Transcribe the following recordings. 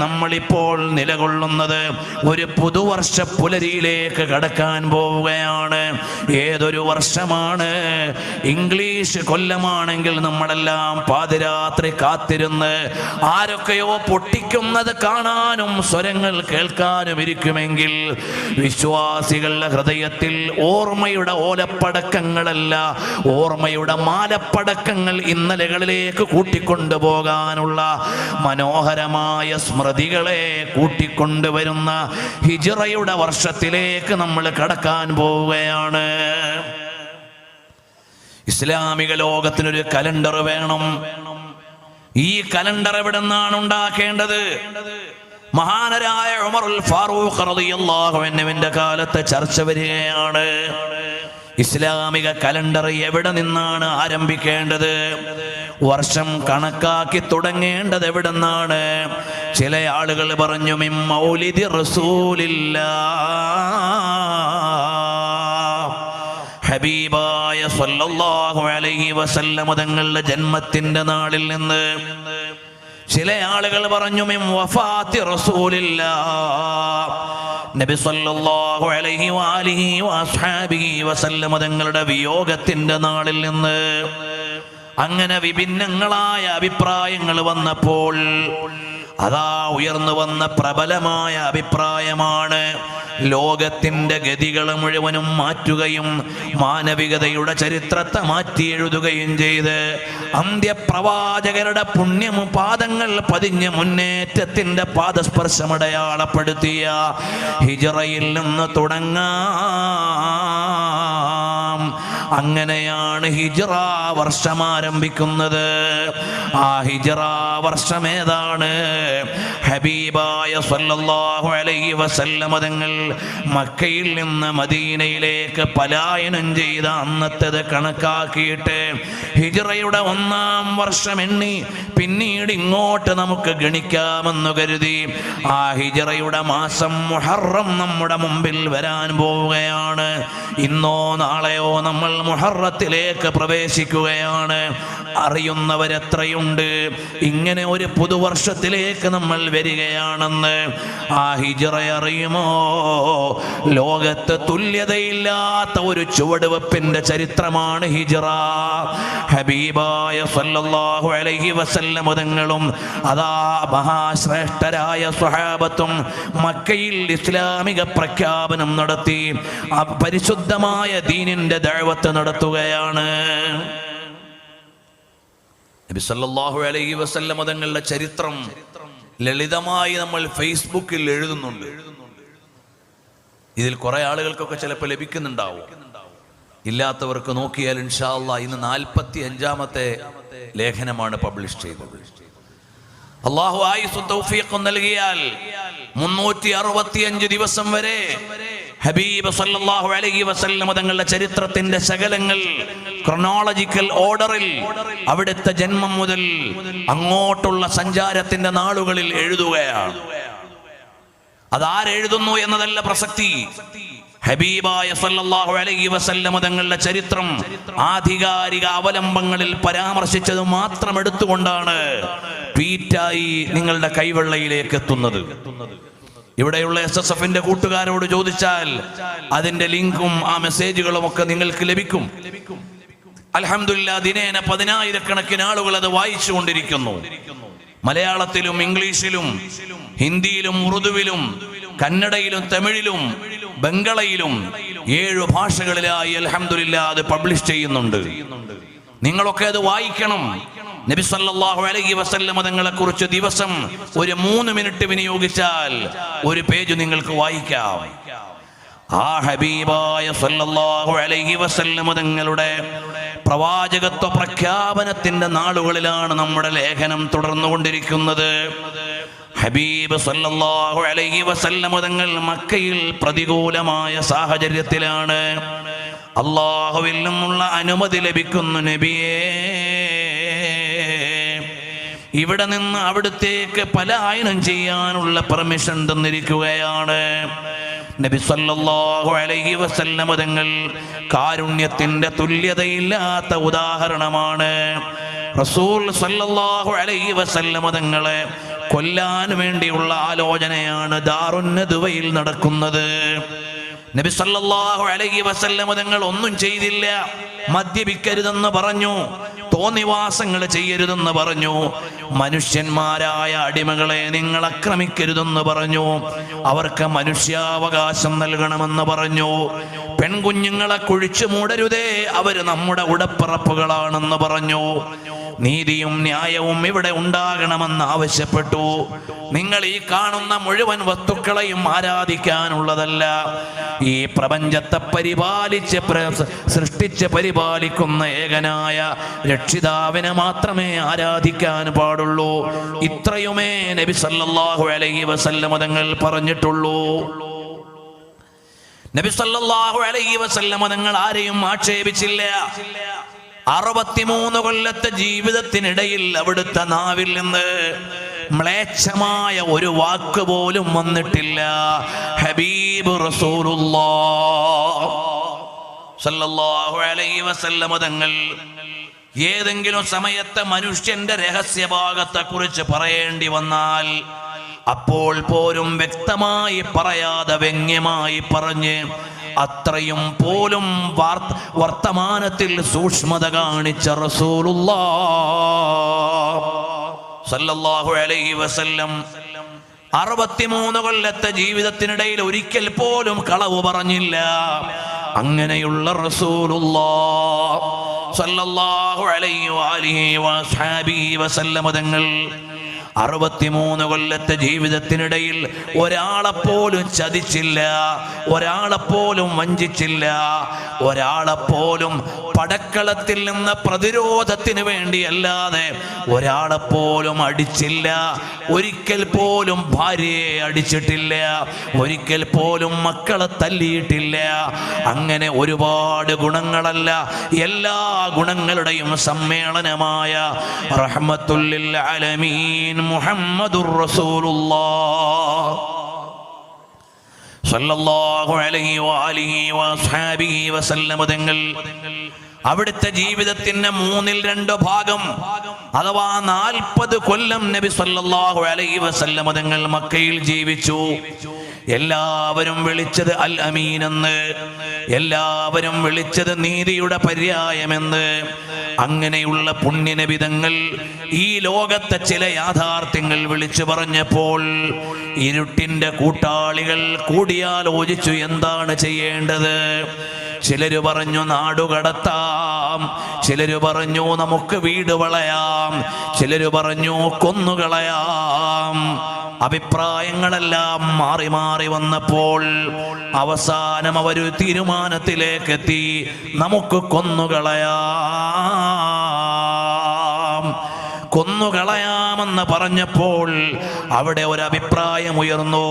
നമ്മളിപ്പോൾ നിലകൊള്ളുന്നത് ഒരു പുതുവർഷ പുലരിയിലേക്ക് കടക്കാൻ പോവുകയാണ്. ഏതൊരു വർഷമാണ്? ഇംഗ്ലീഷ് കൊല്ലമാണെങ്കിൽ നമ്മളെല്ലാം പാതിരാത്രി കാത്തിരുന്ന് ആരൊക്കെയോ പൊട്ടിക്കുന്നത് കാണാനും സ്വരങ്ങൾ കേൾക്കാനും ഇരിക്കുമെങ്കിൽ, വിശ്വാസികളുടെ ഹൃദയത്തിൽ ഓർമ്മയുടെ ഓലപ്പടക്കങ്ങളല്ല, ഓർമ്മയുടെ മാലപ്പടക്കങ്ങൾ ഇന്നലകളിലേക്ക് കൂട്ടിക്കൊണ്ടുപോകാനുള്ള മനോഹരമായ സ്മൃതികളെ കൂട്ടിക്കൊണ്ടുവരുന്ന ഹിജ്റയുടെ വർഷത്തിലേക്ക് നമ്മൾ കടക്കാൻ പോവുകയാണ്. ഇസ്ലാമിക ലോകത്തിനൊരു കലണ്ടർ വേണം. ഈ കലണ്ടർ എവിടെ നിന്നാണ് ഉണ്ടാക്കേണ്ടത്? മഹാനരായ ഉമറുൽ ഫാറൂഖ് റളിയല്ലാഹു അൻഹുവിന്റെ കാലത്ത് ചർച്ച വരികയാണ്. ഇസ്ലാമിക കലണ്ടർ എവിടെ നിന്നാണ് ആരംഭിക്കേണ്ടത്? വർഷം കണക്കാക്കി തുടങ്ങേണ്ടത് എവിടെ നിന്നാണ്? ചില ആളുകൾ പറഞ്ഞു മിൻ മൗലിദി റസൂലില്ലാഹ്, ഹബീബായ സല്ലല്ലാഹു അലൈഹി വസല്ലം തങ്ങളുടെ ജന്മത്തിന്റെ നാളിൽ നിന്ന്. ചില ആളുകൾ പറഞ്ഞു മിൻ വഫാത്തി റസൂലില്ലാഹ്, നബി സല്ലല്ലാഹു അലൈഹി വആലിഹി വഅസ്ഹാബിഹി വസല്ലം തങ്ങളുടെ വിയോഗത്തിന്റെ നാളിൽ നിന്ന്. അങ്ങനെ വിഭിന്നങ്ങളായ അഭിപ്രായങ്ങൾ വന്നപ്പോൾ അതാ ഉയർന്നു വന്ന പ്രബലമായ അഭിപ്രായമാണ് ലോകത്തിന്റെ ഗതികൾ മുഴുവനും മാറ്റുകയും മാനവികതയുടെ ചരിത്രത്തെ മാറ്റി എഴുതുകയും ചെയ്ത് അന്ത്യപ്രവാചകരുടെ പുണ്യപാദങ്ങൾ പതിഞ്ഞ മുന്നേറ്റത്തിന്റെ പാദസ്പർശമടയാളപ്പെടുത്തിയ ഹിജ്റയിൽ നിന്ന് തുടങ്ങാം. അങ്ങനെയാണ് ഹിജ്റ വർഷം ആരംഭിക്കുന്നത്. ആ ഹിജ്റ വർഷം ഏതാണ്? ഹബീബായ സല്ലല്ലാഹു അലൈഹി വസല്ലം തങ്ങൾ മക്കയിൽ നിന്ന് മദീനയിലേക്ക് പലായനം ചെയ്ത അന്നത്തേത് കണക്കാക്കിയിട്ട് ഹിജ്റയുടെ 1-ാം വർഷം എണ്ണി പിന്നീട് ഇങ്ങോട്ട് നമുക്ക് ഗണിക്കാമെന്ന് കരുതി ആ ഹിജ്റയുടെ മാസം മുഹറം നമ്മുടെ മുമ്പിൽ വരാൻ പോവുകയാണ്. ഇന്നോ നാളെയോ നമ്മൾ മുഹറത്തിലേക്ക് പ്രവേശിക്കുകയാണ്. അറിയുന്നവരെത്രയുണ്ട് ഇങ്ങനെ ഒരു പുതുവർഷത്തിലേക്ക് നമ്മൾ വരികയാണെന്ന്? ആ ഹിജ്റ അറിയുമോ? ലോകത്ത് തുല്യതയില്ലാത്ത ഒരു ചുവടുവെപ്പിന്റെ ചരിത്രമാണ് ഹിജ്റ. ഹബീബായ സല്ലല്ലാഹു അലൈഹി വസല്ലം തങ്ങളും അതാ മഹാശ്രേഷ്ഠരായ സ്വഹാബത്തും മക്കയിൽ ഇസ്ലാമിക പ്രഖ്യാപനം നടത്തി പരിശുദ്ധമായ ദീനിന്റെ ദഅവത്ത് നടത്തുകയാണ്. നബി സല്ലല്ലാഹു അലൈഹി വസല്ലം തങ്ങളുടെ ചരിത്രം ലളിതമായി നമ്മൾ ഫേസ്ബുക്കിൽ എഴുതുന്നുണ്ട്. ഇതിൽ കുറെ ആളുകൾക്കൊക്കെ ചിലപ്പോൾ ലഭിക്കുന്നുണ്ടാവും. ഇല്ലാത്തവർക്ക് നോക്കിയാൽ ഇൻഷാ അല്ലാഹ് ഇന്ന് 45-ാമത്തെ ലേഖനമാണ് പബ്ലിഷ് ചെയ്തത്. അല്ലാഹു ആയുസ്സും തൗഫീഖും നൽകിയാൽ 365 ദിവസം വരെ ഹബീബ് സല്ലല്ലാഹു അലൈഹി വസല്ലം തങ്ങളുടെ ചരിത്രത്തിന്റെ ശകലങ്ങൾ ക്രോണോളജിക്കൽ ഓർഡറിൽ അവിടുത്തെ ജന്മം മുതൽ അങ്ങോട്ടുള്ള സഞ്ചാരത്തിന്റെ നാളുകളിൽ എഴുതുകയാണ്. അതാരെഴുതുന്നു എന്നതല്ല പ്രസക്തി. ഹബീബായ സല്ലല്ലാഹു അലൈഹി വസല്ലം തങ്ങളുടെ ചരിത്രം ആധികാരിക അവലംബങ്ങളിൽ പരാമർശിച്ചത് മാത്രം എടുത്തുകൊണ്ടാണ് ട്വീറ്റായി നിങ്ങളുടെ കൈവെള്ളയിലേക്ക് എത്തുന്നത്. ഇവിടെയുള്ള SSFന്റെ കൂട്ടുകാരോട് ചോദിച്ചാൽ അതിന്റെ ലിങ്കും ആ മെസ്സേജുകളും ഒക്കെ നിങ്ങൾക്ക് ലഭിക്കും. അൽഹംദുലില്ലാഹ് ദിനേന 10,000-കണക്കിന് ആളുകൾ അത് വായിച്ചുകൊണ്ടിരിക്കുന്നു. മലയാളത്തിലും ഇംഗ്ലീഷിലും ഹിന്ദിയിലും ഉറുദുവിലും കന്നഡയിലും തമിഴിലും ബംഗളയിലും 7 ഭാഷകളിലായി അൽഹംദുലില്ലാഹ് അത് പബ്ലിഷ് ചെയ്യുന്നുണ്ട്. നിങ്ങളൊക്കെ അത് വായിക്കണം. നബി സല്ലല്ലാഹു അലൈഹി വസല്ലം തങ്ങളെ കുറിച്ച് ദിവസം ഒരു 3 മിനിറ്റ് വിനിയോഗിച്ചാൽ ഒരു പേജ് നിങ്ങൾക്ക് വായിക്കാം. ആ ഹബീബായ സല്ലല്ലാഹു അലൈഹി വസല്ലം തങ്ങളുടെ പ്രവാചകത്വ പ്രഖ്യാപനത്തിന്റെ നാളുകളിലാണ് നമ്മുടെ ലേഖനം തുടർന്നുകൊണ്ടിരിക്കുന്നത്. ഹബീബ് സല്ലല്ലാഹു അലൈഹി വസല്ലം തങ്ങൾ മക്കയിൽ പ്രതികൂലമായ സാഹചര്യത്തിലാണ്. അല്ലാഹുവിൽ നിന്നുള്ള അനുമതി ലഭിക്കുന്നു, നബിയേ ഇവിടെ നിന്ന് അവിടത്തേക്ക് പലായനം ചെയ്യാനുള്ള പെർമിഷൻ തന്നിരിക്കുകയാണ്. നബി സല്ലല്ലാഹു അലൈഹി വസല്ലം തങ്ങൾ കാരുണ്യത്തിന്റെ തുല്യതയില്ലാത്ത ഉദാഹരണമാണ്. റസൂൽ സല്ലല്ലാഹു അലൈഹി വസല്ലം തങ്ങളെ കൊല്ലാൻ വേണ്ടിയുള്ള ആലോചനയാണ് ദാറുൻ നദ്വയിൽ നടക്കുന്നത്. നബി സല്ലല്ലാഹു അലൈഹി വസല്ലം തങ്ങൾ ഒന്നും ചെയ്തില്ല. മദ്യപിക്കരുതെന്ന് പറഞ്ഞു, തോന്നിവാസങ്ങൾ ചെയ്യരുതെന്ന് പറഞ്ഞു, മനുഷ്യന്മാരായ അടിമകളെ നിങ്ങൾ ആക്രമിക്കരുതെന്ന് പറഞ്ഞു, അവർക്ക് മനുഷ്യാവകാശം നൽകണമെന്ന് പറഞ്ഞു, പെൺകുഞ്ഞുങ്ങളെ കുഴിച്ചു മൂടരുതേ, അവര് നമ്മുടെ ഉടപ്പിറപ്പുകളാണെന്ന് പറഞ്ഞു, നീതിയും ന്യായവും ഇവിടെ ഉണ്ടാകണമെന്ന് ആവശ്യപ്പെട്ടു. നിങ്ങൾ ഈ കാണുന്ന മുഴുവൻ വസ്തുക്കളെയും ആരാധിക്കാനുള്ളതല്ല, ഈ പ്രപഞ്ചത്തെ സൃഷ്ടിച്ച് പരിപാലിക്കുന്ന ഏകനായ രക്ഷിതാവിനെ മാത്രമേ ആരാധിക്കാൻ പാടുള്ളൂ. ഇത്രയുമേ നബി സല്ലല്ലാഹു അലൈഹി വസല്ലം തങ്ങൾ പറഞ്ഞിട്ടുള്ളൂ. നബി സല്ലല്ലാഹു അലൈഹി വസല്ലം തങ്ങൾ ആരെയും ആക്ഷേപിച്ചില്ല. 63 കൊല്ലത്തെ ജീവിതത്തിനിടയിൽ അവിടുത്തെ നാവിൽ നിന്ന് മ്ലേച്ഛമായ ഒരു വാക്ക് പോലും വന്നിട്ടില്ല. ഹബീബ് റസൂലുള്ളാഹ് സല്ലല്ലാഹു അലൈഹി വസല്ലം തങ്ങൾ ഏതെങ്കിലും സമയത്ത് മനുഷ്യന്റെ രഹസ്യഭാഗത്തെ കുറിച്ച് പറയേണ്ടി വന്നാൽ അപ്പോൾ പോലും വ്യക്തമായി പറയാതെ വ്യംഗ്യമായി പറഞ്ഞ് അത്രയും പോലും വർത്തമാനത്തിൽ സൂക്ഷ്മത കാണിച്ച റസൂലുള്ളാഹ് സല്ലല്ലാഹു അലൈഹി വസല്ലം 63 കൊല്ലത്തെ ജീവിതത്തിനിടയിൽ ഒരിക്കൽ പോലും കളവ് പറഞ്ഞില്ല. അങ്ങനെയുള്ള റസൂലുള്ളാഹ് സല്ലല്ലാഹു അലൈഹി വസല്ലം തങ്ങൾ 63 കൊല്ലത്തെ ജീവിതത്തിനിടയിൽ ഒരാളെപ്പോലും ചതിച്ചില്ല, ഒരാളെപ്പോലും വഞ്ചിച്ചില്ല, ഒരാളെപ്പോലും പടക്കളത്തിൽ നിന്ന് പ്രതിരോധത്തിന് വേണ്ടിയല്ലാതെ ഒരാളെപ്പോലും അടിച്ചില്ല. ഒരിക്കൽ പോലും ഭാര്യയെ അടിച്ചിട്ടില്ല, ഒരിക്കൽ പോലും മക്കളെ തല്ലിയിട്ടില്ല. അങ്ങനെ ഒരുപാട് ഗുണങ്ങളല്ല, എല്ലാ ഗുണങ്ങളുടെയും സമ്മേളനമായ റഹ്മത്തുൽ ലിൽ ആലമീൻ മുഹമ്മദുർ റസൂലുള്ളാഹ് സല്ലല്ലാഹു അലൈഹി വഅലിഹി വസല്ലം തങ്ങൾ അവിടുത്തെ ജീവിതത്തിന്റെ 2/3 ഭാഗം അഥവാ 40 കൊല്ലം നബി സല്ലല്ലാഹു അലൈഹി വസല്ലം തങ്ങൾ മക്കയിൽ ജീവിച്ചു. എല്ലാവരും വിളിച്ചത് അൽ അമീൻ എന്ന്, എല്ലാവരും വിളിച്ചത് നീതിയുടെ പര്യായമെന്ന്. അങ്ങനെയുള്ള പുണ്യനബി തങ്ങൾ ഈ ലോകത്തെ ചില യാഥാർത്ഥ്യങ്ങൾ വിളിച്ചു പറഞ്ഞപ്പോൾ ഇരുട്ടിന്റെ കൂട്ടാളികൾ കൂടിയാലോചിച്ചു എന്താണ് ചെയ്യേണ്ടത്. ചിലര് പറഞ്ഞു നാടുകടത്താം, ചിലര് പറഞ്ഞു നമുക്ക് വീട് വളയാം, ചിലര് പറഞ്ഞു കൊന്നുകളയാം. അഭിപ്രായങ്ങളെല്ലാം മാറി മാറി വന്നപ്പോൾ അവസാനം അവര് തീരുമാനത്തിലേക്ക് എത്തി, നമുക്ക് കൊന്നുകളയാമെന്ന് പറഞ്ഞപ്പോൾ അവിടെ ഒരു അഭിപ്രായം ഉയർന്നു.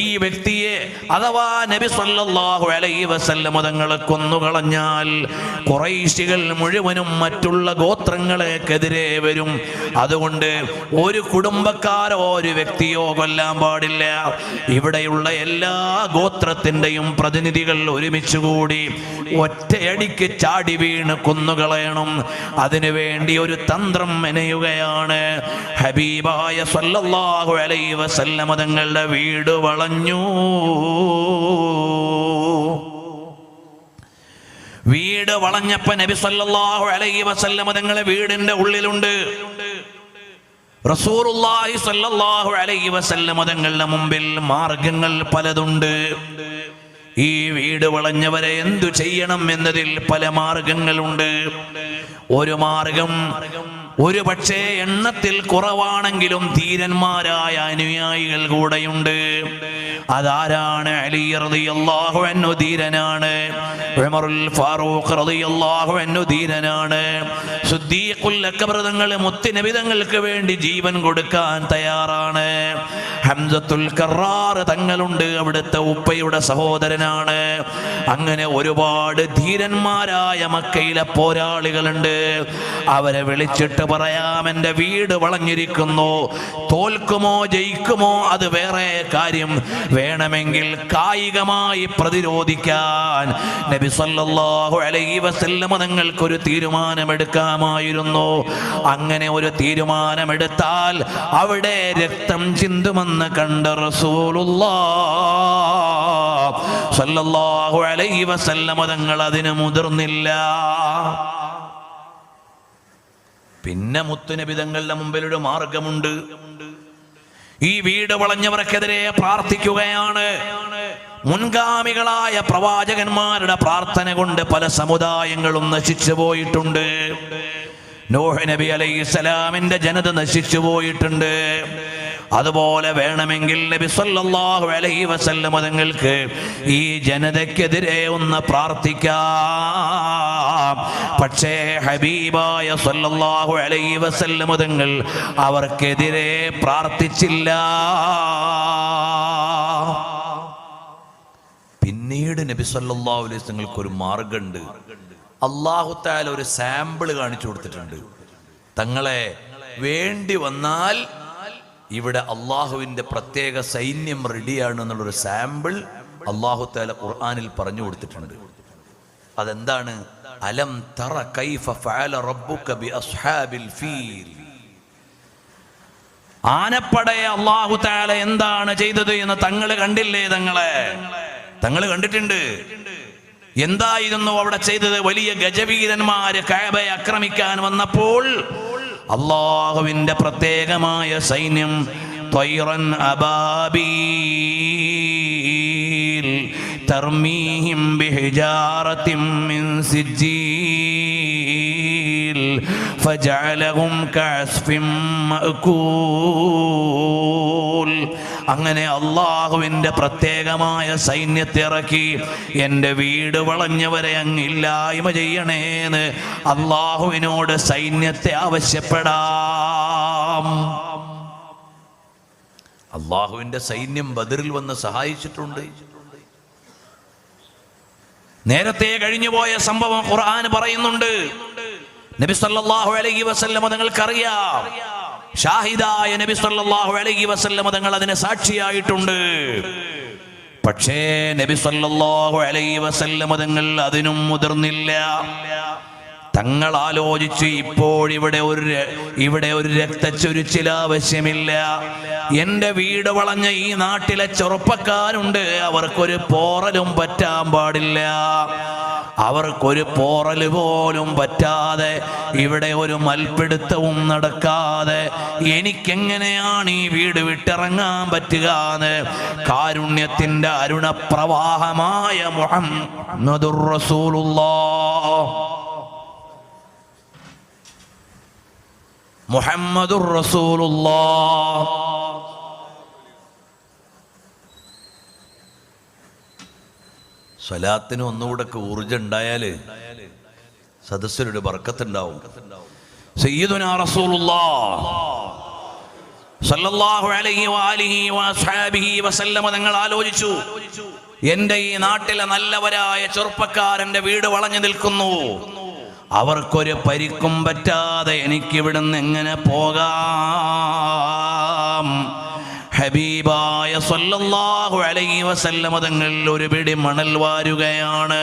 ഈ വ്യക്തിയെ അഥവാ നബി സല്ലല്ലാഹു അലൈഹി വസല്ലം തങ്ങളെ കൊന്നുകളഞ്ഞാൽ ഖുറൈശികൾ മുഴുവനും മറ്റുള്ള ഗോത്രങ്ങളെക്കെതിരെ വരും. അതുകൊണ്ട് ഒരു കുടുംബക്കാരോ ഒരു വ്യക്തിയോ കൊല്ലാൻ പാടില്ല. ഇവിടെയുള്ള എല്ലാ ഗോത്രത്തിന്റെയും പ്രതിനിധികൾ ഒരുമിച്ച് കൂടി ഒറ്റയടിക്ക് ചാടി വീണ് കൊന്നുകളയണം. അതിനുവേണ്ടി ഒരു തന്ത്രം മെനയുകയാണ്. ഹബീബായ സല്ലല്ലാഹു അലൈഹി വസല്ലം തങ്ങളുടെ വീട് വളഞ്ഞു. വീട് വളഞ്ഞപ്പോ നബി സല്ലല്ലാഹു അലൈഹി വസല്ലം തങ്ങളെ വീടിന്റെ ഉള്ളിലുണ്ട്. റസൂലുള്ളാഹി സ്വല്ലല്ലാഹു അലൈഹി വസല്ലം തങ്ങളുടെ മുമ്പിൽ മാർഗങ്ങൾ പലതുണ്ട്. ഈ വീട് വളഞ്ഞവരെ എന്തു ചെയ്യണം എന്നതിൽ പല മാർഗങ്ങളുണ്ട്. ഒരു മാർഗം ഒരു പക്ഷേ എണ്ണത്തിൽ കുറവാണെങ്കിലും ധീരന്മാരായ അനുയായികൾ കൂടെയുണ്ട്. അതാരാണ്? അലി റളിയല്ലാഹു അൻഹു ധീരനാണ്, ഉമറുൽ ഫാറൂഖ് റളിയല്ലാഹു അൻഹു ധീരനാണ്, സിദ്ദീഖുൽ അക്ബർ തങ്ങൾ മുത്തുനബി തങ്ങൾക്ക് വേണ്ടി ജീവൻ കൊടുക്കാൻ തയ്യാറാണ്, ഹംസത്തുൽ കറാർ തങ്ങളുണ്ട്, അവിടുത്തെ ഉപ്പയുടെ സഹോദരനാണ്. അങ്ങനെ ഒരുപാട് ധീരന്മാരായ മക്കയിലെ പോരാളികളുണ്ട്. അവരെ വിളിച്ചിട്ട് പറയാം, എൻ്റെ വീട് വളഞ്ഞിരിക്കുന്നു, തോൽക്കുമോ ജയിക്കുമോ അത് വേറെ കാര്യം, വേണമെങ്കിൽ കായികമായി പ്രതിരോധിക്കാൻ നബി സല്ലല്ലാഹു അലൈഹി വസല്ലം തങ്ങൾക്കൊരു തീരുമാനമെടുക്കാമായിരുന്നു. അങ്ങനെ ഒരു തീരുമാനമെടുത്താൽ അവിടെ രക്തം ചിന്തുമെന്ന് കണ്ട റസൂലുള്ളാഹ് സല്ലല്ലാഹു അലൈഹി വസല്ലം തങ്ങൾ അതിന് മുതിർന്നില്ല. പിന്നെ മുത്തുനബി തങ്ങളുടെ മുമ്പിലൊരു മാർഗമുണ്ട്. ഈ വീട് വളഞ്ഞവർക്കെതിരെ പ്രാർത്ഥിക്കുകയാണ്. മുൻഗാമികളായ പ്രവാചകന്മാരുടെ പ്രാർത്ഥന കൊണ്ട് പല സമുദായങ്ങളും നശിച്ചു പോയിട്ടുണ്ട്. നൂഹ് നബി അലൈഹിസ്സലാമിന്റെ ജനത നശിച്ചു പോയിട്ടുണ്ട്. അതുപോലെ വേണമെങ്കിൽ നബി സല്ലല്ലാഹു അലൈഹി വസല്ലം തങ്ങൾക്ക് ഈ ജനതയ്ക്കെതിരെ ഒന്ന് പ്രാർത്ഥിക്കാം. പക്ഷേ ഹബീബായ സല്ലല്ലാഹു അലൈഹി വസല്ലം തങ്ങൾ അവർക്കെതിരെ പ്രാർത്ഥിച്ചില്ല. പിന്നീട് നബി സല്ലല്ലാഹു അലൈഹി വസല്ലങ്ങൾക്ക് ഒരു മാർഗമുണ്ട്. അല്ലാഹു തആല ഒരു സാമ്പിൾ കാണിച്ചു കൊടുത്തിട്ടുണ്ട്. തങ്ങളെ വേണ്ടി വന്നാൽ ഇവിടെ അള്ളാഹുവിന്റെ പ്രത്യേക സൈന്യം റെഡിയാണ് എന്നുള്ളൊരു സാമ്പിൾ അല്ലാഹു തആല ഖുർആനിൽ പറഞ്ഞു കൊടുത്തിട്ടുണ്ട്. അതെന്താണ്? അലം തറ കൈഫ ഫഅല റബ്ബുക ബി അസ്ഹാബിൽ ഫീൽ. ആനപ്പടയെ അല്ലാഹു തആല എന്താണ് ചെയ്തത് എന്ന് തങ്ങൾ കണ്ടില്ലേ? തങ്ങൾ കണ്ടിട്ടുണ്ട്. എന്തായിരുന്നു അവിടെ ചെയ്തത്? വലിയ ഗജവീരന്മാര് കഅബയെ ആക്രമിക്കാൻ വന്നപ്പോൾ അല്ലാഹുവിന്റെ പ്രത്യേകമായ സൈന്യം ത്വയ്റൻ അബാബീൽ തർമീഹിം ബിഹിജാറത്തിൻ മിൻ സിജ്ജീൽ ഫജഅലഹും കഅസ്ഫിൻ മഅകൂൽ. അങ്ങനെ അള്ളാഹുവിന്റെ പ്രത്യേകമായ സൈന്യത്തെ ഇറക്കി എൻ്റെ വീട് വളഞ്ഞവരെ അങ്ങില്ലായ്മ ചെയ്യണേന്ന് അള്ളാഹുവിനോട് സൈന്യത്തെ ആവശ്യപ്പെടാം. അള്ളാഹുവിന്റെ സൈന്യം ബദറിൽ വന്ന് സഹായിച്ചിട്ടുണ്ട്. നേരത്തെ കഴിഞ്ഞുപോയ സംഭവം ഖുർആൻ പറയുന്നുണ്ട്. നബി സല്ലല്ലാഹു അലൈഹി വസല്ലം തങ്ങൾക്കറിയാം. ഷാഹിദായ നബി സല്ലല്ലാഹു അലൈഹി വസല്ലം തങ്ങൾ അതിന് സാക്ഷിയായിട്ടുണ്ട്. പക്ഷേ നബി സല്ലല്ലാഹു അലൈഹി വസല്ലം തങ്ങൾ അതിനും മുതിർന്നില്ല. തങ്ങൾ ആലോചിച്ച്, ഇപ്പോഴിവിടെ ഒരു രക്തച്ചൊരിച്ചിൽ ആവശ്യമില്ല. എൻ്റെ വീട് വളഞ്ഞ ഈ നാട്ടിലെ ചെറുപ്പക്കാരുണ്ട്, അവർക്കൊരു പോറലും പറ്റാൻ പാടില്ല. അവർക്കൊരു പോറല് പോലും പറ്റാതെ, ഇവിടെ ഒരു മൽപ്പിടുത്തവും നടക്കാതെ എനിക്കെങ്ങനെയാണ് ഈ വീട് വിട്ടിറങ്ങാൻ പറ്റുക എന്ന് കാരുണ്യത്തിന്റെ അരുണപ്രവാഹമായ മുഹമ്മദുർ റസൂലുള്ളാഹ് മുഹമ്മദുർ റസൂലുള്ളാഹ് സ്വലാത്തിന് ഒന്നുകൂടെ ഊർജ്ജം ഉണ്ടായാല് സദസ്സരുടെ ബർക്കത്തുണ്ടാവും. സയ്യിദുനാ റസൂലുള്ളാഹ് സല്ലല്ലാഹു അലൈഹി വആലിഹി വഅസ്ഹാബിഹി വസല്ലം തങ്ങൾ ആലോചിച്ചു, എൻ്റെ ഈ നാട്ടിലെ നല്ലവരായ ചെറുപ്പക്കാരൻ്റെ വീട് വളഞ്ഞു നിൽക്കുന്നു, അവർക്കൊരു പരിക്കും പറ്റാതെ എനിക്കിവിടുന്ന് എങ്ങനെ പോകാം? ഹബീബായ സല്ലല്ലാഹു അലൈഹി വസല്ലം തങ്ങൾ ഒരു പിടി മണൽ വാരുകയാണ്.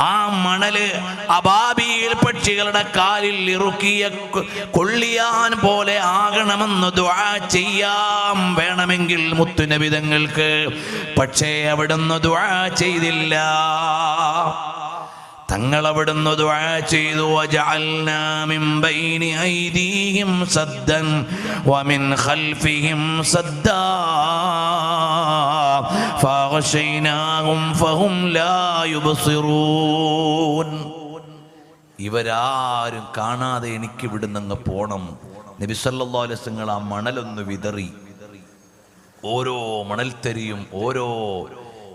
ആ മണല് അബാബീൽ പക്ഷികളുടെ കാലിൽ ഇറുക്കിയ കൊള്ളിയാൻ പോലെ ആകണമെന്ന് ദുആ ചെയ്യാം വേണമെങ്കിൽ മുത്തുനബി തങ്ങൾക്ക്. പക്ഷേ അവിടുന്ന് ദുആ ചെയ്തില്ല. തങ്ങൾ അവിടുന്ന് ദുആ ചെയ്തു, വജഅൽനാ മിൻ ബൈനി ഐദീഹിം സദ്ദൻ വമിൻ ഖൽഫിഹിം സദ്ദാ ഫഅഗ്ശൈനാഹും ഫഹും ലാ യുബ്സിറൂൻ. ഇവരാരും കാണാതെ എനിക്ക് ഇവിടുന്ന് അങ്ങ് പോണം. നബി സല്ലല്ലാഹു അലൈഹി വസല്ലം ആ മണലൊന്ന് വിതറി. ഓരോ മണൽത്തരിയും ഓരോ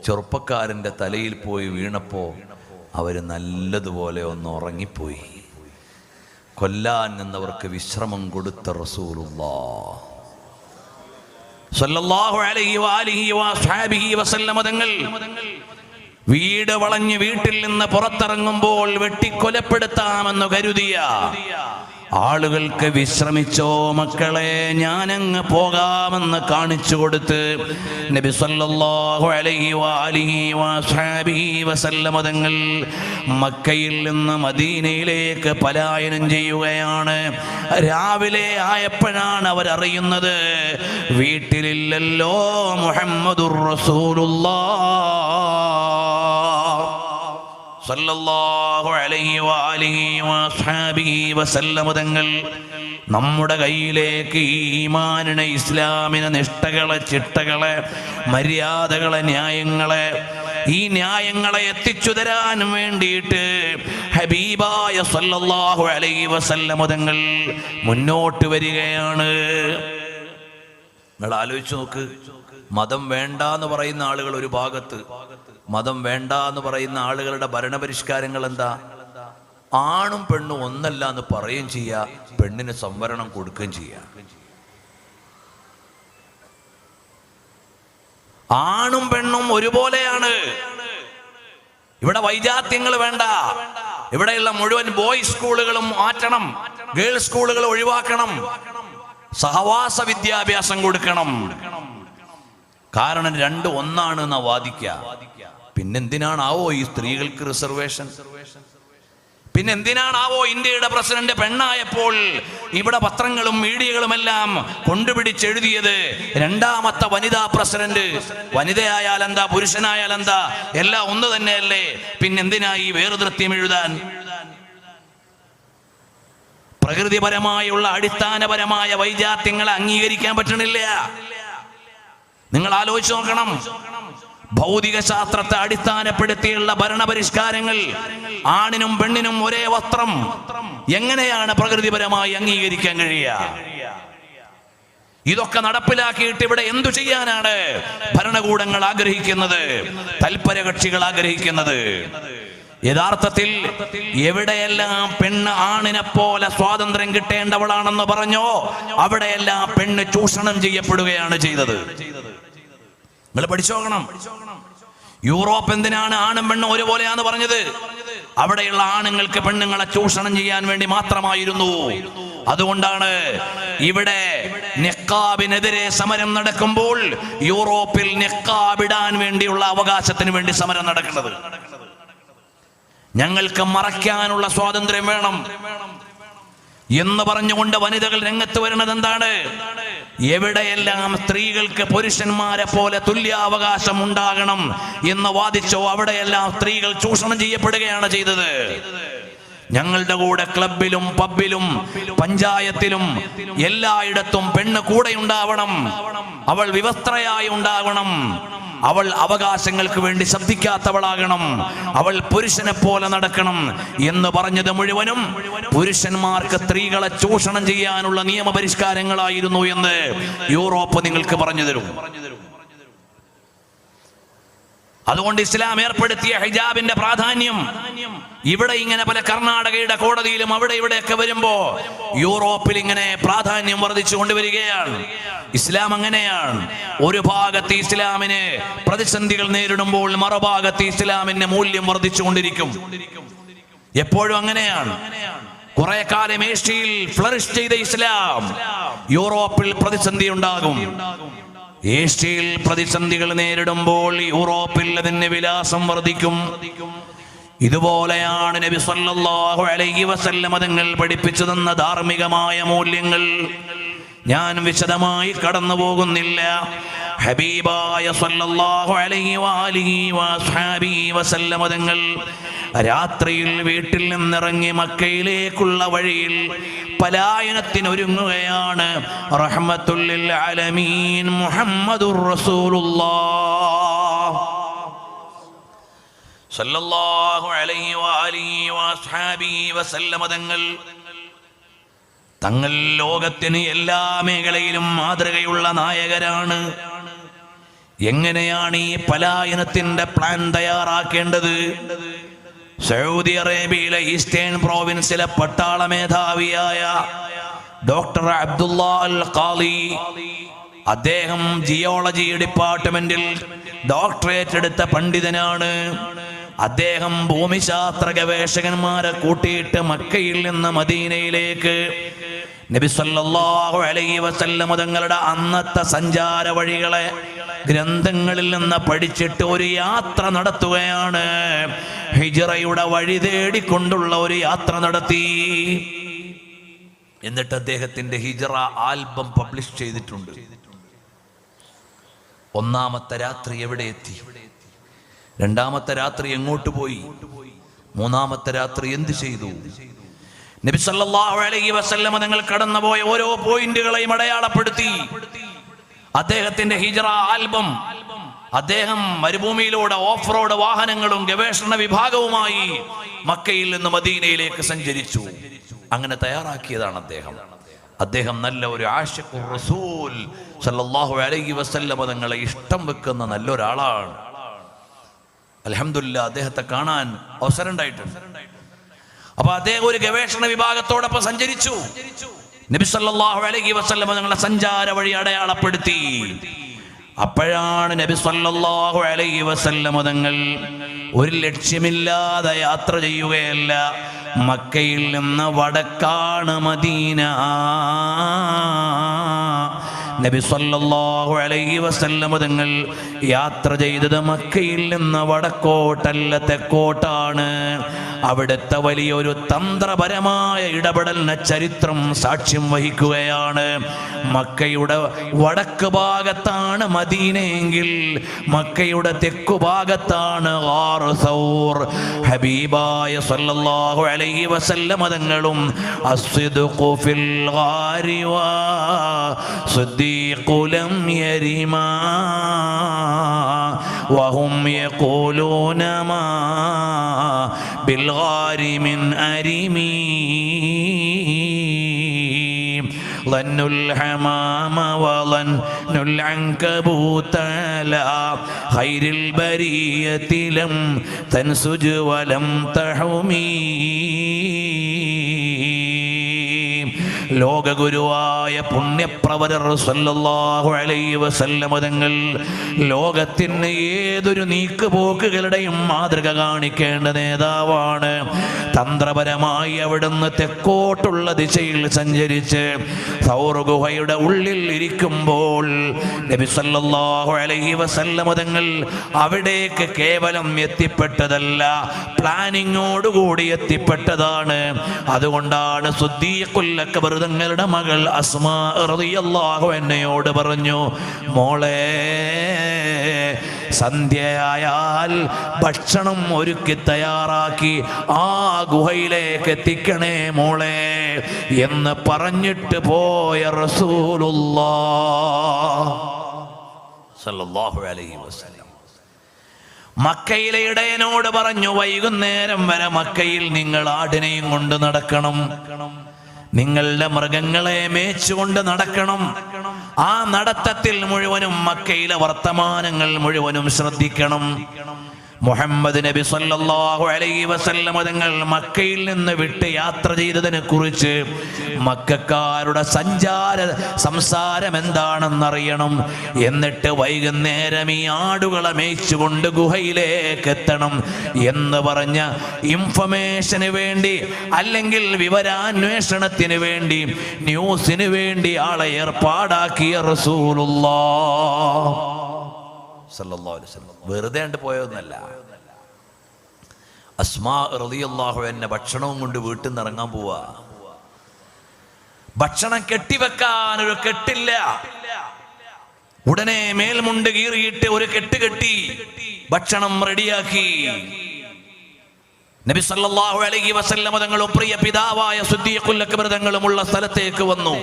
ചെറുപ്പക്കാരൻ്റെ തലയിൽ പോയി വീണപ്പോ അവർ നല്ലതുപോലെ ഒന്ന് ഉറങ്ങിപ്പോയി. കൊല്ലാൻ നിന്നവർക്ക് വിശ്രമം കൊടുത്ത റസൂലുള്ളാഹ് സല്ലല്ലാഹു അലൈഹി വആലിഹി വസഹബിഹി വസല്ലമ തങ്ങൾ വീട് വളഞ്ഞ് വീട്ടിൽ നിന്ന് പുറത്തിറങ്ങുമ്പോൾ വെട്ടിക്കൊലപ്പെടുത്താമെന്ന് കരുതിയ ആളുകൾക്ക് വിശ്രമിച്ചോ മക്കളെ, ഞാനങ്ങ് പോകാമെന്ന് കാണിച്ചു കൊടുത്ത് നബി സല്ലല്ലാഹു അലൈഹി വആലിഹി വസഹബിഹി വസല്ലമ തങ്ങൾ മക്കയിൽ നിന്ന് മദീനയിലേക്ക് പലായനം ചെയ്യുകയാണ്. രാവിലെ ആയപ്പോഴാണ് അവരറിയുന്നത് വീട്ടിലില്ലല്ലോ മുഹമ്മദുർ റസൂലുള്ളാഹ് സല്ലല്ലാഹു അലൈഹി വആലിഹി വസഹബിഹി വസല്ലമ തങ്ങൾ നമ്മുടെ കയ്യിലേക്ക് ഈമാനിനെ, ഇസ്ലാമിനെ, നിഷ്ഠകളെ, ചിട്ടകളെ, മര്യാദകളെ, ന്യായങ്ങളെ, ഈ ന്യായങ്ങളെ എത്തിച്ചു തരാൻ വേണ്ടിയിട്ട് ഹബീബായ സല്ലല്ലാഹു അലൈഹി വസല്ലമ തങ്ങൾ മുന്നോട്ട് വരികയാണ്. നിങ്ങൾ ആലോചിച്ച് നോക്ക്, മതം വേണ്ട എന്ന് പറയുന്ന ആളുകൾ ഒരു ഭാഗത്ത്, മതം വേണ്ട എന്ന് പറയുന്ന ആളുകളുടെ ഭരണപരിഷ്കാരങ്ങൾ എന്താ? ആണും പെണ്ണും ഒന്നല്ല എന്ന് പറയുകയും ചെയ്യുക, പെണ്ണിന് സംവരണം കൊടുക്കുകയും ചെയ്യുക. ആണും പെണ്ണും ഒരുപോലെയാണ്. ഇവിടെ വൈജാത്യങ്ങൾ വേണ്ട. ഇവിടെയുള്ള മുഴുവൻ ബോയ്സ് സ്കൂളുകളും മാറ്റണം, ഗേൾസ് സ്കൂളുകൾ ഒഴിവാക്കണം, സഹവാസ വിദ്യാഭ്യാസം കൊടുക്കണം. കാരണം രണ്ടും ഒന്നാണ് എന്നാ വാദിക്കുക. പിന്നെന്തിനാണാവോ ഈ സ്ത്രീകൾക്ക് റിസർവേഷൻ? പിന്നെന്തിനാണാവോ ഇന്ത്യയുടെ പ്രസിഡന്റ് പെണ്ണായപ്പോൾ ഇവിടെ പത്രങ്ങളും മീഡിയകളും എല്ലാം കൊണ്ടുപിടിച്ചെഴുതിയത് രണ്ടാമത്തെ വനിതാ പ്രസിഡന്റ്? വനിതയായാൽ എന്താ, പുരുഷനായാൽ എന്താ, എല്ലാം ഒന്ന് തന്നെയല്ലേ? പിന്നെന്തിനാ ഈ വേർതിർത്തിയം എഴുതാൻ? പ്രകൃതിപരമായുള്ള അടിസ്ഥാനപരമായ വൈജാത്യങ്ങളെ അംഗീകരിക്കാൻ പറ്റണില്ല. നിങ്ങൾ ആലോചിച്ച് നോക്കണം. ഭൗതിക ശാസ്ത്രത്തെ അടിസ്ഥാനപ്പെടുത്തിയുള്ള ഭരണപരിഷ്കാരങ്ങൾ, ആണിനും പെണ്ണിനും ഒരേ വസ്ത്രം, എങ്ങനെയാണ് പ്രകൃതിപരമായി അംഗീകരിക്കാൻ കഴിയുക? ഇതൊക്കെ നടപ്പിലാക്കിയിട്ട് ഇവിടെ എന്തു ചെയ്യാനാണ് ഭരണകൂടങ്ങൾ ആഗ്രഹിക്കുന്നത്, തൽപര കക്ഷികൾ ആഗ്രഹിക്കുന്നത്? യഥാർത്ഥത്തിൽ എവിടെയെല്ലാം പെണ്ണ് ആണിനെ പോലെ സ്വാതന്ത്ര്യം കിട്ടേണ്ടവളാണെന്ന് പറഞ്ഞോ, അവിടെയെല്ലാം പെണ്ണ് ചൂഷണം ചെയ്യപ്പെടുകയാണ് ചെയ്തത്. നിങ്ങൾ പഠിച്ചു നോക്കണം. യൂറോപ്പ് എന്തിനാണ് ആണും പെണ്ണും ഒരുപോലെയാന്ന് പറഞ്ഞത്? അവിടെയുള്ള ആണുങ്ങൾക്ക് പെണ്ണുങ്ങളെ ചൂഷണം ചെയ്യാൻ വേണ്ടി മാത്രമായിരുന്നു. അതുകൊണ്ടാണ് ഇവിടെ നിഖാബിനെതിരെ സമരം നടക്കുമ്പോൾ യൂറോപ്പിൽ നിഖാബ് ഇടാൻ വേണ്ടിയുള്ള അവകാശത്തിന് വേണ്ടി സമരം നടക്കുന്നത്. ഞങ്ങൾക്ക് മറയ്ക്കാനുള്ള സ്വാതന്ത്ര്യം വേണം എന്ന് പറഞ്ഞുകൊണ്ട് വനിതകൾ രംഗത്ത് വരുന്നത് എന്താണ്? എവിടെയെല്ലാം സ്ത്രീകൾക്ക് പുരുഷന്മാരെ പോലെ തുല്യാവകാശം ഉണ്ടാകണം എന്ന് വാദിച്ചോ, അവിടെയെല്ലാം സ്ത്രീകൾ ചൂഷണം ചെയ്യപ്പെടുകയാണ് ചെയ്തത്. ഞങ്ങളുടെ കൂടെ ക്ലബിലും പബ്ബിലും പഞ്ചായത്തിലും എല്ലായിടത്തും പെണ്ണ് കൂടെ ഉണ്ടാവണം, അവൾ വിവസ്ത്രയായി ഉണ്ടാവണം, അവൾ അവകാശങ്ങൾക്ക് വേണ്ടി ശബ്ദിക്കാത്തവളാകണം, അവൾ പുരുഷനെ പോലെ നടക്കണം എന്ന് പറഞ്ഞത് മുഴുവനും പുരുഷന്മാർക്ക് സ്ത്രീകളെ ചൂഷണം ചെയ്യാനുള്ള നിയമപരിഷ്കാരങ്ങളായിരുന്നു എന്ന് യൂറോപ്പ് നിങ്ങൾക്ക് പറഞ്ഞു തരും. അതുകൊണ്ട് ഇസ്ലാം ഏർപ്പെടുത്തിയ ഹിജാബിന്റെ പ്രാധാന്യം ഇവിടെ ഇങ്ങനെ പല കർണാടകയുടെ കോടതിയിലും അവിടെ ഇവിടെയൊക്കെ വരുമ്പോ യൂറോപ്പിൽ ഇങ്ങനെ പ്രാധാന്യം വർദ്ധിച്ചു കൊണ്ടുവരികയാണ്. ഇസ്ലാം അങ്ങനെയാണ്. ഒരു ഭാഗത്ത് ഇസ്ലാമിന് പ്രതിസന്ധികൾ നേരിടുമ്പോൾ മറുഭാഗത്ത് ഇസ്ലാമിന്റെ മൂല്യം വർദ്ധിച്ചു കൊണ്ടിരിക്കും. എപ്പോഴും അങ്ങനെയാണ്. കുറെ കാലം ഏഷ്യയിൽ ഫ്ലറിഷ് ചെയ്ത ഇസ്ലാം യൂറോപ്പിൽ പ്രതിസന്ധി ഉണ്ടാകും. ഏഷ്യയിൽ പ്രതിസന്ധികൾ നേരിടുമ്പോൾ യൂറോപ്പിൽ അതിന്റെ വിലാസം വർദ്ധിക്കും. ഇതുപോലെയാണ് നബി സല്ലല്ലാഹു അലൈഹി വസല്ലം തങ്ങൾ പഠിപ്പിച്ചു തന്ന ധാർമ്മികമായ മൂല്യങ്ങൾ. ഞാൻ വിശദമായി കടന്നു പോകുന്നില്ല. ഹബീബായ സല്ലല്ലാഹു അലൈഹി വആലിഹി വസഹബിഹി വസല്ലം തങ്ങൾ രാത്രിയിൽ വീട്ടിൽ നിന്നിറങ്ങി മക്കയിലേക്കുള്ള വഴിയിൽ പലായനത്തിനൊരുങ്ങുകയാണ്. റഹ്മത്തുൽ ലിൽ ആലമീൻ മുഹമ്മദുർ റസൂലുള്ളാഹ് സല്ലല്ലാഹു അലൈഹി വആലിഹി വസഹബിഹി വസല്ലം തങ്ങൾ ലോകത്തിന് എല്ലാ മേഖലയിലും മാതൃകയുള്ള നായകരാണ്. എങ്ങനെയാണ് ഈ പലായനത്തിന്റെ പ്ലാൻ തയ്യാറാക്കേണ്ടത്? സൗദി അറേബ്യയിലെ ഈസ്റ്റേൺ പ്രോവിൻസിലെ പട്ടാള മേധാവിയായ ഡോക്ടർ അബ്ദുള്ള അൽ ഖാലി അദ്ദേഹം ജിയോളജി ഡിപ്പാർട്ട്മെന്റിൽ ഡോക്ടറേറ്റ് എടുത്ത പണ്ഡിതനാണ്. അദ്ദേഹം ഭൂമിശാസ്ത്ര ഗവേഷകന്മാരെ കൂട്ടിയിട്ട് മക്കയിൽ നിന്ന് മദീനയിലേക്ക് നബി സല്ലല്ലാഹു അലൈഹി വസല്ലം തങ്ങളുടെ അന്നത്തെ സഞ്ചാര വഴികളെ ഗ്രന്ഥങ്ങളിൽ നിന്ന് പഠിച്ചിട്ട് ഒരു യാത്ര നടത്തുകയാണ്. ഹിജ്റയുടെ വഴി തേടിക്കൊണ്ടുള്ള ഒരു യാത്ര നടത്തി. എന്നിട്ട് അദ്ദേഹത്തിന്റെ ഹിജ്റ ആൽബം പബ്ലിഷ് ചെയ്തിട്ടുണ്ട്. ഒന്നാമത്തെ രാത്രി എവിടെ എത്തി, രണ്ടാമത്തെ രാത്രി എങ്ങോട്ട് പോയി, മൂന്നാമത്തെ രാത്രി എന്ത് ചെയ്തു, നബി സല്ലല്ലാഹു അലൈഹി വസല്ലം തങ്ങൾ കടന്നുപോയ ഓരോ പോയിന്റുകളെയും അടയാളപ്പെടുത്തി. അദ്ദേഹത്തിന്റെ ഹിജ്റ ആൽബം അദ്ദേഹം മരുഭൂമിയിലൂടെ ഓഫ് റോഡ് വാഹനങ്ങളും ഗവേഷണ വിഭാഗവുമായി മക്കയിൽ നിന്ന് മദീനയിലേക്ക് സഞ്ചരിച്ചു. അങ്ങനെ തയ്യാറാക്കിയതാണ് അദ്ദേഹം നല്ല ഒരു ആശിഖുർ റസൂൽ സല്ലല്ലാഹു അലൈഹി വസല്ലം തങ്ങളെ ഇഷ്ടം വെക്കുന്ന നല്ലൊരാളാണ്. അൽഹംദുലില്ലാ അദ്ദേഹത്തെ കാണാൻ അവസരം ഉണ്ടായിട്ടുണ്ട്. അപ്പൊ അദ്ദേഹം ഒരു ഗവേഷണ വിഭാഗത്തോടൊപ്പം സഞ്ചരിച്ചു. നബി സല്ലല്ലാഹു അലൈഹി വസല്ലം തങ്ങളുടെ സഞ്ചാര വഴി അടയാളപ്പെടുത്തി. അപ്പോഴാണ് നബി സല്ലല്ലാഹു അലൈഹി വസല്ലം തങ്ങൾ ഒരു ലക്ഷ്യമില്ലാതെ യാത്ര ചെയ്യുകയല്ല. മക്കയിൽ നിന്ന് വടക്കാണ് മദീന. നബി സല്ലല്ലാഹു അലൈഹി വസല്ലം തങ്ങൾ യാത്ര ചെയ്തത് മക്കയിൽ നിന്ന് വടക്കോട്ടല്ല തെക്കോട്ടാണ്. അവിടുത്തെ വലിയൊരു തന്ത്രപരമായ ഇടപെടലിന് ചരിത്രം സാക്ഷ്യം വഹിക്കുകയാണ്. മക്കയുടെ വടക്ക് ഭാഗത്താണ് മദീനയെങ്കിൽ മക്കയുടെ തെക്കു ഭാഗത്താണ് ഗാർ സൗർ. ഹബീബായ സല്ലല്ലാഹു അലൈഹി വസല്ലം തങ്ങളും അസ്ദിഖു ഫിൽ ഗാരി വ സിദ്ദീഖു ലം യരിമാ വഹും യഖൂലൂന മാ بالغار من أرمي ظن الحمام وظن العنكبوت على خير البرية لم تنسج ولم تحمي. ലോകഗുരുവായ പുണ്യപ്രവരർ സല്ലല്ലാഹു അലൈഹി വസല്ലം തങ്ങൾ ലോകത്തിന് ഏതൊരു നീക്കുപോക്കുകളുടെയും മാതൃക കാണിക്കേണ്ട നേതാവാണ്. തന്ത്രപരമായി അവിടുന്ന് തെക്കോട്ടുള്ള ദിശയിൽ സഞ്ചരിച്ച് സൗർ ഗുഹയുടെ ഉള്ളിൽ ഇരിക്കുമ്പോൾ നബി സല്ലല്ലാഹു അലൈഹി വസല്ലം തങ്ങൾ അവിടേക്ക് കേവലം എത്തിപ്പെട്ടതല്ല, പ്ലാനിങ്ങോടുകൂടി എത്തിപ്പെട്ടതാണ്. അതുകൊണ്ടാണ് സിദ്ദീഖുൽ അക്ബർ തങ്ങളുടെ മകൾ അസ്മാ റളിയല്ലാഹു അൻഹയോട് പറഞ്ഞു, മോളെ സന്ധ്യയായാൽ ഭക്ഷണം ഒരുക്കി തയ്യാറാക്കി ആ ഗുഹയിലേക്ക് എത്തിക്കണേ മോളെ എന്ന് പറഞ്ഞിട്ട് പോയ റസൂലുള്ളാഹ് സല്ലല്ലാഹു അലൈഹി വസല്ലം മക്കയിലെ ഇടയനോട് പറഞ്ഞു, വൈകുന്നേരം വരെ മക്കയിൽ നിങ്ങൾ ആടിനെയും കൊണ്ട് നടക്കണം, നിങ്ങളുടെ മൃഗങ്ങളെ മേച്ചുകൊണ്ട് നടക്കണം. ആ നടത്തത്തിൽ മുഴുവനും മക്കയിലെ വർത്തമാനങ്ങൾ മുഴുവനും ശ്രദ്ധിക്കണം. മുഹമ്മദ് നബി സല്ലല്ലാഹു അലൈഹി വസല്ലം തങ്ങൾ മക്കയിൽ നിന്ന് വിട്ട് യാത്ര ചെയ്തതിനെ കുറിച്ച് മക്കക്കാരുടെ സംസാരം എന്താണെന്നറിയണം. എന്നിട്ട് വൈകുന്നേരം ഈ ആടുകളെ മേയിച്ചുകൊണ്ട് ഗുഹയിലേക്ക് എത്തണം എന്ന് പറഞ്ഞ ഇൻഫർമേഷന് വേണ്ടി അല്ലെങ്കിൽ വിവരാന്വേഷണത്തിന് വേണ്ടി ന്യൂസിന് വേണ്ടി ആളെ ഏർപ്പാടാക്കിയ റസൂലുള്ളാഹ് സല്ലല്ലാഹു അലൈഹി വസല്ലം വെറുതെ കണ്ട് പോയതൊന്നല്ല. അസ്മാ റളിയല്ലാഹു അൻഹ ഭക്ഷണവും കൊണ്ട് വീട്ടിൽ നിന്ന് ഇറങ്ങാൻ പോവാ. ഭക്ഷണം കെട്ടിവെക്കാൻ ഒരു കെട്ടില്ല. ഉടനെ മേൽമുണ്ട് കീറിയിട്ട് ഒരു കെട്ട് കെട്ടി ഭക്ഷണം റെഡിയാക്കി. നബി സല്ലല്ലാഹു അലൈഹി വസല്ലം തങ്ങളും പ്രിയ പിതാവായ സിദ്ദീഖുൽ അക്ബർ തങ്ങളുമുള്ള സ്ഥലത്തേക്ക് വന്നു.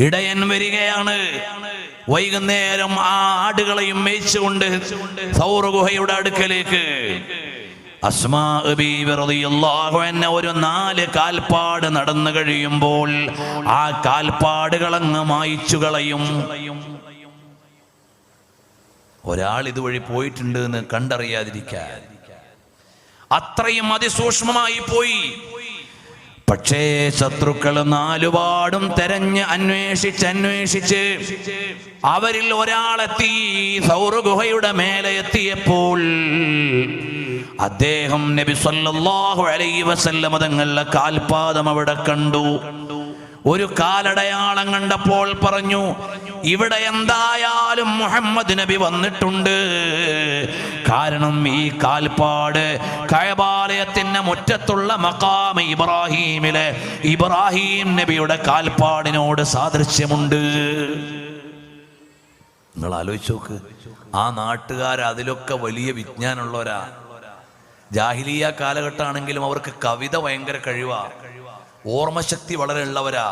ഇടയൻ വരികയാണ്. വൈകുന്നേരം ആ ആടുകളെയും മേയിച്ചുകൊണ്ട് സൗർ ഗുഹയുടെ അടുക്കലേക്ക് അസ്മാ ബീവി റളിയല്ലാഹു അൻഹ ഒരു 4 കാൽപ്പാട് നടന്നു കഴിയുമ്പോൾ ആ കാൽപ്പാടുകളങ്ങ് മായിച്ചു കളയും. ഒരാൾ ഇതുവഴി പോയിട്ടുണ്ട് എന്ന് കണ്ടറിയാതിരിക്കാൻ അത്രയും അതിസൂക്ഷ്മമായി പോയി. പക്ഷേ ശത്രുക്കൾ നാലുപാടും തെരഞ്ഞ് അന്വേഷിച്ച് അവരിൽ ഒരാളെത്തി സൗർ ഗുഹയുടെ മേലെ എത്തിയപ്പോൾ അദ്ദേഹം നബി സല്ലല്ലാഹു അലൈഹി വസല്ലം തങ്ങളുടെ കാൽപാദം അവിടെ കണ്ടു. ഒരു കാലടയാളം കണ്ടപ്പോൾ പറഞ്ഞു, ഇവിടെ എന്തായാലും മുഹമ്മദ് നബി വന്നിട്ടുണ്ട്. കാരണം ഈ കാൽപ്പാട് കഅബാലയത്തിന്റെ മുറ്റത്തുള്ള മഖാം ഇബ്രാഹീമിലെ ഇബ്രാഹിം നബിയുടെ കാൽപ്പാടിനോട് സാദൃശ്യമുണ്ട്. നിങ്ങൾ ആലോചിച്ച് നോക്ക്, ആ നാട്ടുകാർ അതിലൊക്കെ വലിയ വിജ്ഞാനമുള്ളവരാ. ജാഹിലിയ കാലഘട്ടമാണെങ്കിലും അവർക്ക് കവിത ഭയങ്കര കഴിവാ, ഓർമ്മശക്തി വളരെ ഉള്ളവരാ,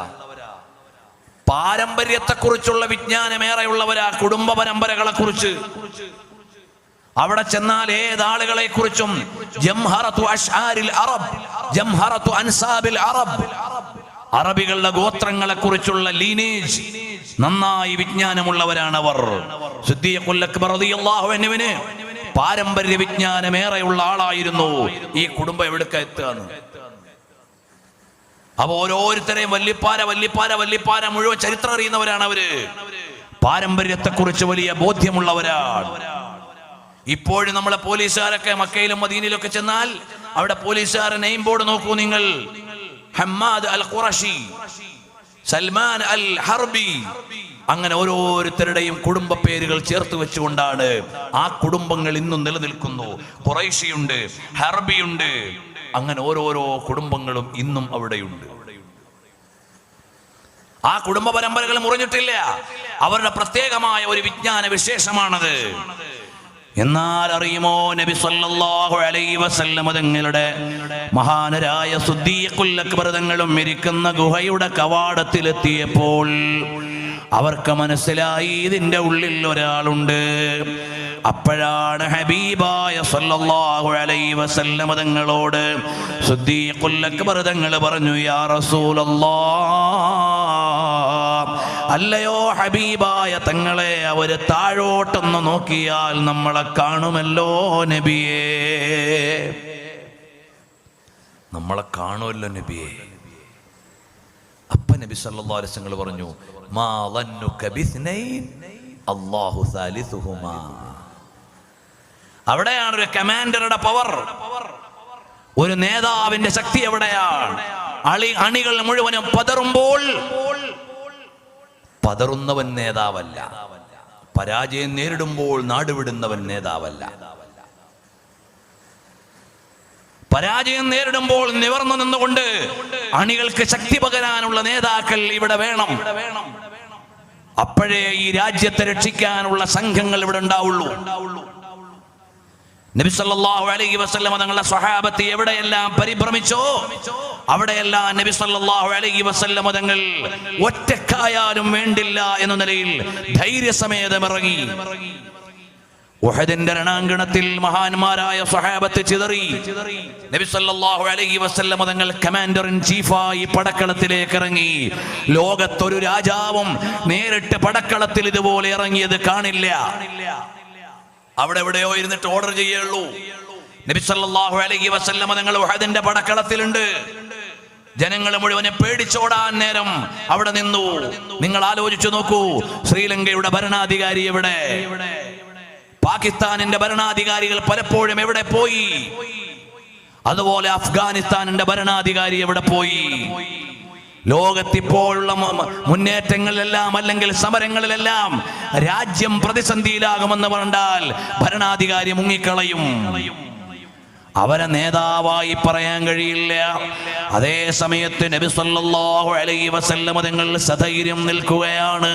പാരമ്പര്യത്തെക്കുറിച്ചുള്ള വിജ്ഞാനമേറെയുള്ളവരാ, കുടുംബ പരമ്പരകളെ കുറിച്ച്. അവിടെ ചെന്നാൽ ഏതാളുകളെ കുറിച്ചും ജംഹറത്തു അശ്ആരിൽ അറബ്, ജംഹറത്തു അൻസാബിൽ അറബ്, അറബികളുടെ ഗോത്രങ്ങളെ കുറിച്ചുള്ള ലീനേജ് നന്നായി വിജ്ഞാനമുള്ളവരാണവർ. സിദ്ദീഖുൽ അക്ബർ റളിയല്ലാഹു അൻഹുവിന് പാരമ്പര്യ വിജ്ഞാനമേറെയുള്ള ആളായിരുന്നു. ഈ കുടുംബം എവിടേക്കാ എത്തുകയെന്ന്. അപ്പൊ ഓരോരുത്തരെയും വല്ലിപ്പാര മുഴുവൻ ചരിത്രം അറിയുന്നവരാണ് അവര്. പാരമ്പര്യത്തെക്കുറിച്ച് വലിയ ബോധ്യമുള്ളവരാണ്. ഇപ്പോഴും നമ്മളെ പോലീസുകാരൊക്കെ മക്കയിലും മദീനയിലൊക്കെ ചെന്നാൽ അവിടെ പോലീസുകാരെ നെയിം ബോർഡ് നോക്കൂ നിങ്ങൾ. ഹമ്മാദ് അൽ ഖുറശി, സൽമാൻ അൽ ഹർബി, അങ്ങനെ ഓരോരുത്തരുടെയും കുടുംബ പേരുകൾ ചേർത്ത് വെച്ചുകൊണ്ടാണ് ആ കുടുംബങ്ങൾ ഇന്നും നിലനിൽക്കുന്നു. ഖുറൈശിയുണ്ട്, ഹർബിയുണ്ട്, അങ്ങനെ ഓരോരോ കുടുംബങ്ങളും ഇന്നും അവിടെയുണ്ട്. ആ കുടുംബ പരമ്പരകൾ മുറിഞ്ഞിട്ടില്ല. അവരുടെ പ്രത്യേകമായ ഒരു വിജ്ഞാന വിശേഷമാണത്. എന്നാൽ അറിയുമോ, നബി സല്ലല്ലാഹു അലൈഹി വസല്ലം തങ്ങളുടെ മഹാനരായ സിദ്ദീഖുൽ അക്ബർ തങ്ങളും ഇരിക്കുന്ന ഗുഹയുടെ കവാടത്തിലെത്തിയപ്പോൾ അവർക്ക് മനസ്സിലായി ഇതിന്റെ ഉള്ളിൽ ഒരാളുണ്ട്. അപ്പോഴാണ് ഹബീബായ സല്ലല്ലാഹു അലൈഹി വസല്ലം തങ്ങളോട് സിദ്ദീഖുൽ അക്ബർ തങ്ങൾ പറഞ്ഞു, യാ റസൂലല്ലാഹ്, അല്ലയോ ഹബീബായ തങ്ങളെ, അവര് താഴോട്ടൊന്ന് നോക്കിയാൽ നമ്മളെ കാണുമല്ലോ നബിയേ, നമ്മളെ കാണുമല്ലോ നബിയേ. അപ്പ നബി സല്ലല്ലാഹു അലൈഹി വസല്ലം പറഞ്ഞു, മാ ളന്നുക ബിസ്നൈൻ അല്ലാഹു സാലിസുഹുമാ. അവിടെയാണ് ഒരു കമാൻഡറുടെ പവർ, ഒരു നേതാവിന്റെ ശക്തി എവിടെയാണ്. അണികൾ മുഴുവനും പതറുമ്പോൾ പതറുന്നവൻ നേതാവല്ല, പരാജയം നേരിടുമ്പോൾ നാടുവിടുന്നവൻ നേതാവല്ല. പരാജയം നേരിടുമ്പോൾ നിവർന്നു നിന്നുകൊണ്ട് അണികൾക്ക് ശക്തി പകരാനുള്ള നേതാക്കൾ ഇവിടെ വേണം. അപ്പോഴേ ഈ രാജ്യത്തെ രക്ഷിക്കാനുള്ള സംഘങ്ങൾ ഇവിടെ ഉണ്ടാവുള്ളൂ. നബി സല്ലല്ലാഹു അലൈഹി വസല്ലം തങ്ങളുടെ സ്വഹാബത്ത് എവിടെയെല്ലാം പരിഭ്രമിച്ചോ അവിടെയെല്ലാം നബി സല്ലല്ലാഹു അലൈഹി വസല്ലം തങ്ങൾ ഒറ്റക്കായാലും വേണ്ടില്ല എന്ന നിലയിൽ ധൈര്യസമേതം ഇറങ്ങി. ഉഹദിന്റെ രണാങ്കണത്തിൽ മഹാന്മാരായ സ്വഹാബത്ത് ചിതറി. നബി സല്ലല്ലാഹു അലൈഹി വസല്ലം തങ്ങൾ കമാൻഡർ ഇൻ ചീഫായി പടക്കളത്തിലേക്ക് ഇറങ്ങി. ലോകത്തൊരു രാജാവും നേരിട്ട് പടക്കളത്തിൽ ഇതുപോലെ ഇറങ്ങിയത് കാണില്ല. അവിടെ എവിടെയോ ഇരുന്നിട്ട് ഓർഡർ ചെയ്യുള്ളൂ. നബി സല്ലല്ലാഹു അലൈഹി വസല്ലം തങ്ങൾ ഉഹദിന്റെ പടക്കളത്തിലുണ്ട്. ജനങ്ങൾ മുഴുവനെ പേടിച്ചോടാൻ നേരം അവിടെ നിന്നു. നിങ്ങൾ ആലോചിച്ചു നോക്കൂ, ശ്രീലങ്കയുടെ ഭരണാധികാരി എവിടെ? പാകിസ്ഥാനിന്റെ ഭരണാധികാരികൾ പലപ്പോഴും എവിടെ പോയി? അതുപോലെ അഫ്ഗാനിസ്ഥാനിന്റെ ഭരണാധികാരി എവിടെ പോയി? ലോകത്തിപ്പോഴുള്ള മുന്നേറ്റങ്ങളിലെല്ലാം അല്ലെങ്കിൽ സമരങ്ങളിലെല്ലാം രാജ്യം പ്രതിസന്ധിയിലാകുമെന്ന് പറഞ്ഞാൽ ഭരണാധികാരി മുങ്ങിക്കളയും. അവരെ നേതാവായി പറയാൻ കഴിയില്ല. അതേ സമയത്ത് നബി സല്ലല്ലാഹു അലൈഹി വസല്ലം തങ്ങൾ സധൈര്യം നിൽക്കുകയാണ്.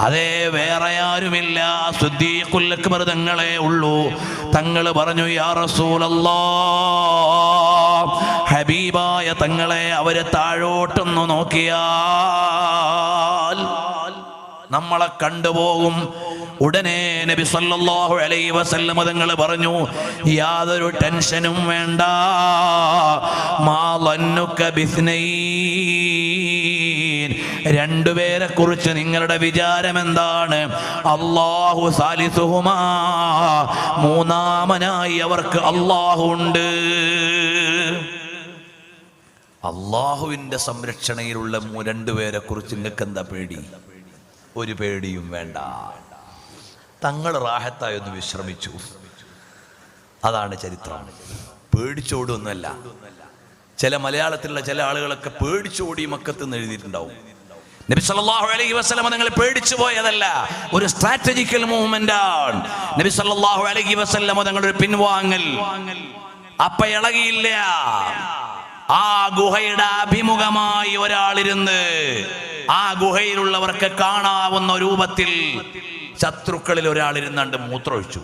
അതേ, വേറെ ആരുമില്ല, സിദ്ദീഖുൽ അക്ബർ തങ്ങളെ ഉള്ളൂ. തങ്ങൾ പറഞ്ഞു, യാ റസൂലല്ലാഹ്, ഹബീബായ തങ്ങളെ അവര് താഴോട്ടൊന്ന് നോക്കിയാൽ നമ്മളെ കണ്ടുപോകും. ഉടനെ നബി സല്ലല്ലാഹു അലൈഹി വസല്ലം തങ്ങൾ പറഞ്ഞു, യാതൊരു ടെൻഷനും വേണ്ട, മാ ളന്നുക ബിസ്നൈൻ, രണ്ടുപേരെ കുറിച്ച് നിങ്ങളുടെ വിചാരം എന്താണ്? അല്ലാഹു സാലിസുഹുമാ, മൂന്നാമനായി അവർക്ക് അല്ലാഹു ഉണ്ട്. അള്ളാഹുവിൻ്റെ സംരക്ഷണയിലുള്ള രണ്ടുപേരെ കുറിച്ച് നിങ്ങൾക്ക് എന്താ പേടി? ഒരു പേടിയും വേണ്ട. തങ്ങൾ റാഹത്തായി ഒന്ന് വിശ്രമിച്ചു. അതാണ് ചരിത്രം. പേടിച്ചോടൊന്നുമല്ല. ചില മലയാളത്തിലുള്ള ചില ആളുകളൊക്കെ പേടിച്ചോടി മക്കത്ത് നിന്ന് എഴുതിയിട്ടുണ്ടാവും. നബി സല്ലല്ലാഹു അലൈഹി വസല്ലം തങ്ങൾ പേടിച്ചു പോയതല്ല, ഒരു സ്ട്രാറ്റജിക്കൽ മൂവ്മെന്റ് ആണ്. നബി സല്ലല്ലാഹു അലൈഹി വസല്ലം തങ്ങളുടെ ഒരു പിൻവാങ്ങൽ അപ്പ ഇളകിയില്ല. ആ ഗുഹയുടെ അഭിമുഖമായി ഒരാളിരുന്ന് ആ ഗുഹയിലുള്ളവർക്ക് കാണാവുന്ന രൂപത്തിൽ ശത്രുക്കളിൽ ഒരാളിരുന്നാണ്ട് മൂത്രമൊഴിച്ചു.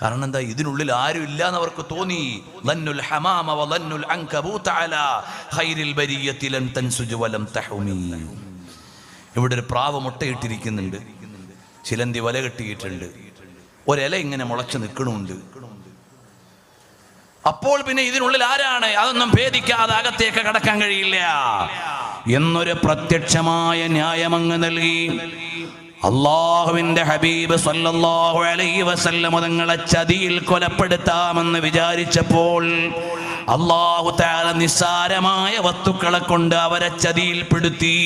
കാരണം എന്താ? ഇതിനുള്ളിൽ ആരും ഇല്ല എന്നവർക്ക് തോന്നി. ലന്നുൽ ഹമാമ വലന്നുൽ അൻകബൂത അലാ ഖൈരിൽ ബരിയത്തി ലൻ തൻസുജു വലം തഹുമി. ഇവിടെ ഒരു പ്രാവ് മുട്ടയിട്ടിരിക്കുന്നുണ്ട്, ചിലന്തി വല കെട്ടിയിട്ടുണ്ട്, ഒരില ഇങ്ങനെ മുളച്ചു നിൽക്കണുണ്ട്. അപ്പോൾ പിന്നെ ഇതിനുള്ളിൽ ആരാണ്? അതൊന്നും ഭേദിക്കാതെ അകത്തേക്ക് കടക്കാൻ കഴിയില്ല എന്നൊരു പ്രത്യക്ഷമായ ന്യായമങ്ങ് നൽകി. അള്ളാഹുവിന്റെ ഹബീബ് സല്ലല്ലാഹു അലൈഹി വസല്ലം തങ്ങളെ ചതിയിൽ കൊലപ്പെടുത്താമെന്ന് വിചാരിച്ചപ്പോൾ അല്ലാഹു തആല നിസ്സാരമായ വസ്തുക്കളെ കൊണ്ട് അവരെ ചതിയിൽപ്പെടുത്തി.